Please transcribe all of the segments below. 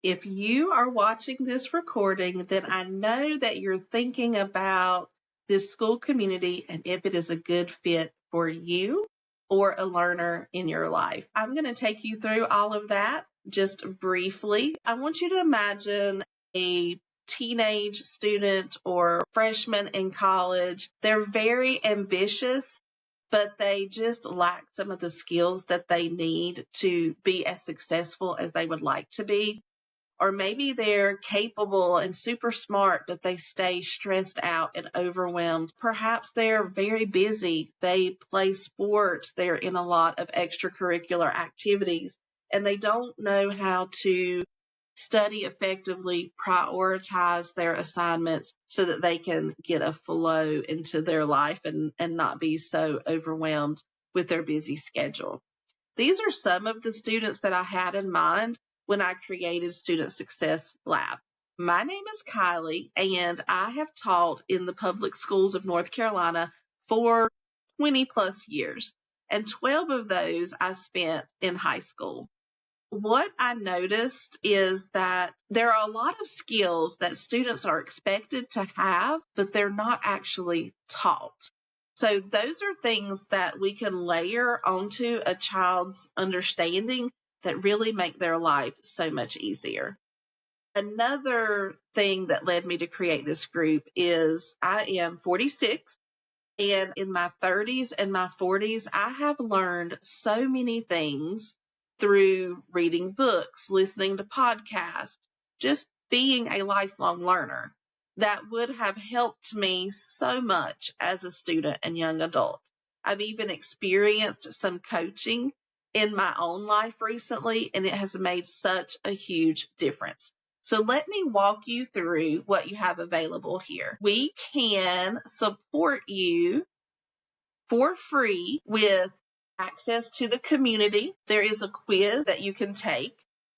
If you are watching this recording, then I know that you're thinking about this school community and if it is a good fit for you or a learner in your life. I'm going to take you through all of that just briefly. I want you to imagine a teenage student or freshman in college. They're very ambitious, but they just lack some of the skills that they need to be as successful as they would like to be. Or maybe they're capable and super smart, but they stay stressed out and overwhelmed. Perhaps they're very busy. They play sports. They're in a lot of extracurricular activities, and they don't know how to study effectively, prioritize their assignments so that they can get a flow into their life and not be so overwhelmed with their busy schedule. These are some of the students that I had in mind when I created Student Success Lab. My name is Kylie, and I have taught in the public schools of North Carolina for 20 plus years, and 12 of those I spent in high school. What I noticed is that there are a lot of skills that students are expected to have, but they're not actually taught. So those are things that we can layer onto a child's understanding that really make their life so much easier. Another thing that led me to create this group is I am 46, and in my 30s and my 40s, I have learned so many things through reading books, listening to podcasts, just being a lifelong learner that would have helped me so much as a student and young adult. I've even experienced some coaching in my own life recently, and it has made such a huge difference. So let me walk you through what you have available here. We can support you for free with access to the community. There is a quiz that you can take,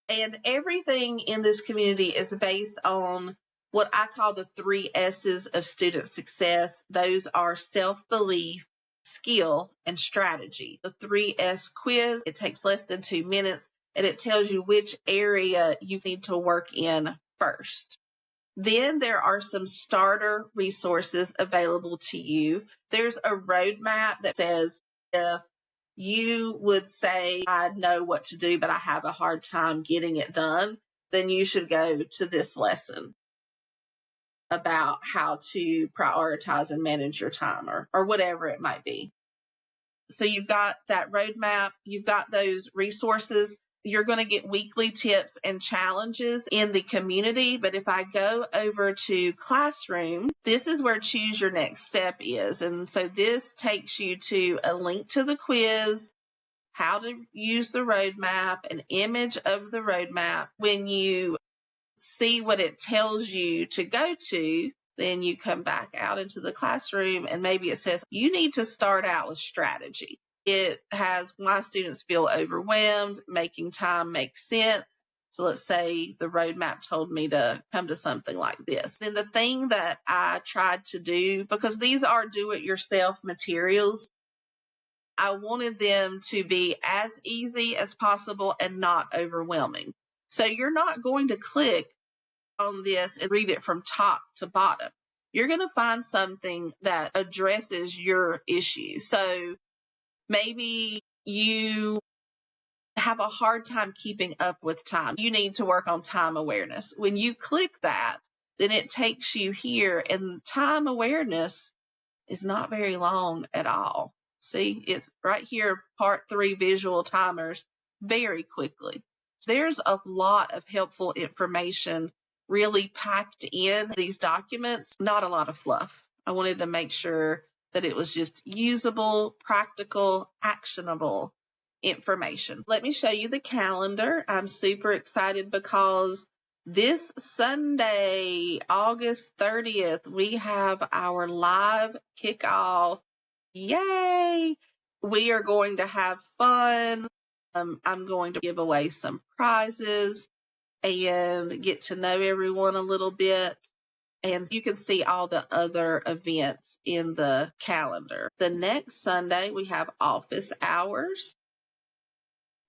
and everything in this community is based on what I call the 3 S's of student success. Those are self-belief, skill, and strategy. The 3S quiz, it takes less than 2 minutes, and it tells you which area you need to work in first. Then there are some starter resources available to you. There's a roadmap that says if you would say, I know what to do, but I have a hard time getting it done, then you should go to this lesson about how to prioritize and manage your time or whatever it might be. So you've got that roadmap, you've got those resources. You're going to get weekly tips and challenges in the community. But if I go over to Classroom, this is where Choose Your Next Step is. And so this takes you to a link to the quiz, how to use the roadmap, an image of the roadmap. When you see what it tells you to go to, then you come back out into the classroom and maybe it says you need to start out with strategy. It has why students feel overwhelmed, making time make sense. So let's say the roadmap told me to come to something like this. And the thing that I tried to do, because these are do-it-yourself materials, I wanted them to be as easy as possible and not overwhelming. So you're not going to click on this and read it from top to bottom. You're going to find something that addresses your issue. So maybe you have a hard time keeping up with time. You need to work on time awareness. When you click that, then it takes you here, and time awareness is not very long at all. See, it's right here, part 3, visual timers, very quickly. There's a lot of helpful information really packed in these documents, not a lot of fluff. I wanted to make sure that it was just usable, practical, actionable information. Let me show you the calendar. I'm super excited because this Sunday, August 30th, we have our live kickoff. Yay! We are going to have fun. I'm going to give away some prizes and get to know everyone a little bit. And you can see all the other events in the calendar. The next Sunday, we have office hours.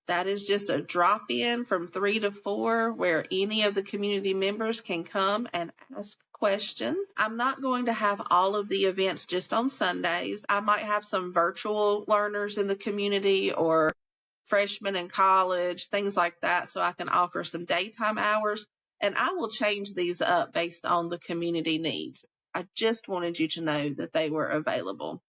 That is just a drop-in from 3 to 4 where any of the community members can come and ask questions. I'm not going to have all of the events just on Sundays. I might have some virtual learners in the community or freshmen in college, things like that, so I can offer some daytime hours. And I will change these up based on the community needs. I just wanted you to know that they were available.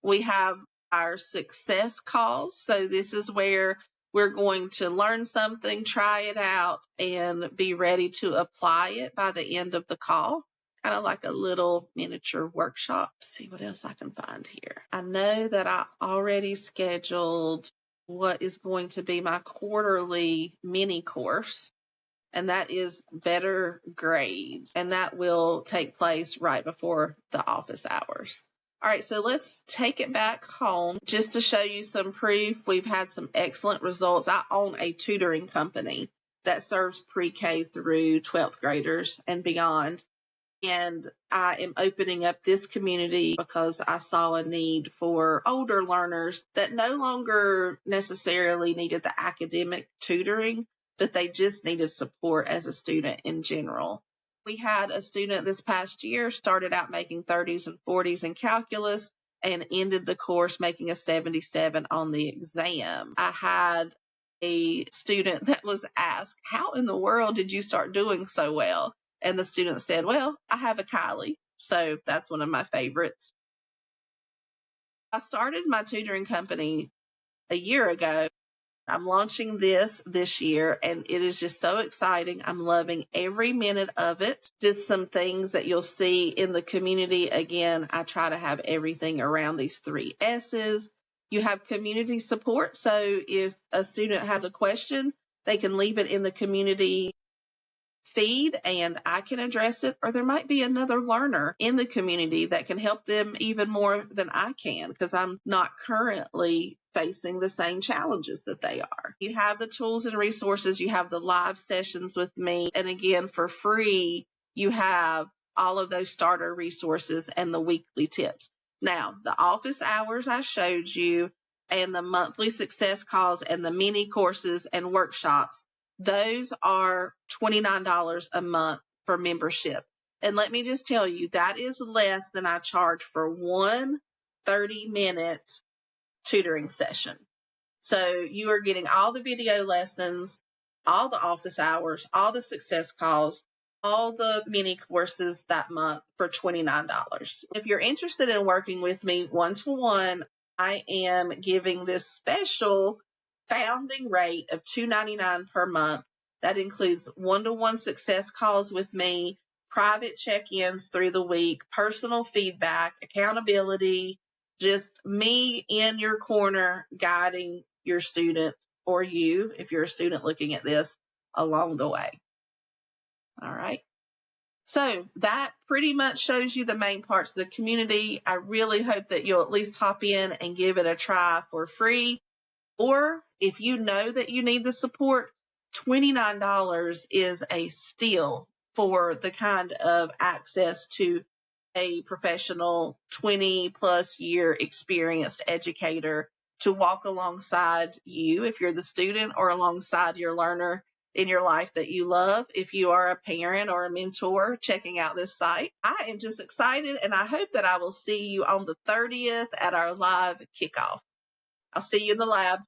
We have our success calls. So this is where we're going to learn something, try it out, and be ready to apply it by the end of the call. Kind of like a little miniature workshop. See what else I can find here. I know that I already scheduled what is going to be my quarterly mini course, and that is better grades, and that will take place right before the office hours. All right, so let's take it back home just to show you some proof. We've had some excellent results. I own a tutoring company that serves pre-K through 12th graders and beyond. And I am opening up this community because I saw a need for older learners that no longer necessarily needed the academic tutoring, but they just needed support as a student in general. We had a student this past year started out making 30s and 40s in calculus and ended the course making a 77 on the exam. I had a student that was asked, "How in the world did you start doing so well?" And the student said, "Well, I have a Kylie." So that's one of my favorites. I started my tutoring company a year ago. I'm launching this year, and it is just so exciting. I'm loving every minute of it. Just some things that you'll see in the community. Again, I try to have everything around these 3 S's. You have community support. So if a student has a question, they can leave it in the community feed and I can address it, or there might be another learner in the community that can help them even more than I can because I'm not currently facing the same challenges that they are. You have the tools and resources, you have the live sessions with me, and again, for free, you have all of those starter resources and the weekly tips. Now, the office hours I showed you and the monthly success calls and the mini courses and workshops, those are $29 a month for membership. And let me just tell you, that is less than I charge for one 30-minute tutoring session. So you are getting all the video lessons, all the office hours, all the success calls, all the mini courses that month for $29. If you're interested in working with me one-to-one, I am giving this special founding rate of $299 per month. That includes one-to-one success calls with me, private check-ins through the week, personal feedback, accountability, just me in your corner guiding your student, or you, if you're a student looking at this, along the way. All right. So that pretty much shows you the main parts of the community. I really hope that you'll at least hop in and give it a try for free. Or if you know that you need the support, $29 is a steal for the kind of access to a professional 20+ year experienced educator to walk alongside you if you're the student, or alongside your learner in your life that you love. If you are a parent or a mentor checking out this site, I am just excited, and I hope that I will see you on the 30th at our live kickoff. I'll see you in the lab.